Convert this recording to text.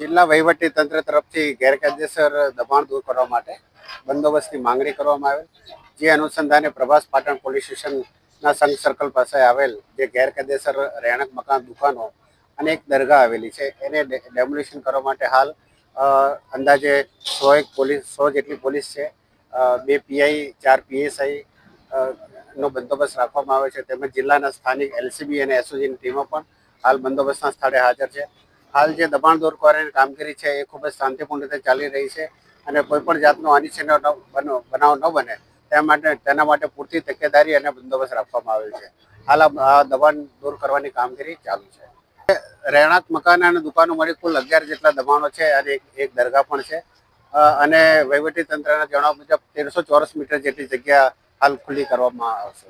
જિલ્લા વહીવટી તંત્ર તરફથી ગેરકાયદેસર દબાણ દૂર કરવા માટે બંદોબસ્તની માંગણી કરવામાં આવેલ, જે અનુસંધાને પ્રભાસ પાટણ પોલીસ સ્ટેશનના સંઘ સર્કલ પાસે આવેલ જે ગેરકાયદેસર રહેણાંક મકાન દુકાનો અને એક દરગાહ આવેલી છે એને ડેમોલિશન કરવા માટે હાલ અંદાજે 100 જેટલી પોલીસ છે, 2 પીઆઈ 4 પીએસઆઈ નો બંદોબસ્ત રાખવામાં આવે છે. તેમજ જિલ્લાના સ્થાનિક એલસીબી અને એસઓજીની ટીમો પણ હાલ બંદોબસ્તના સ્થળે હાજર છે. હાલ જે દબાણ દૂર કરવાની કામગીરી છે એ ખૂબ જ શાંતિપૂર્ણ રીતે ચાલી રહી છે અને કોઈ પણ જાતનો અનિચ્છનીય બનાવ ન બને તેના માટે પૂરતી તકેદારી અને બંદોબસ્ત રાખવામાં આવેલ છે. હાલ આ દબાણ દૂર કરવાની કામગીરી ચાલુ છે. રહેણાંક મકાન અને દુકાનો મળી કુલ 11 જેટલા દબાણો છે અને એક દરગાહ પણ છે અને વહીવટી તંત્રના જણાવ્યા મુજબ 1300 ચોરસ મીટર જેટલી જગ્યા હાલ ખુલ્લી કરવામાં આવશે.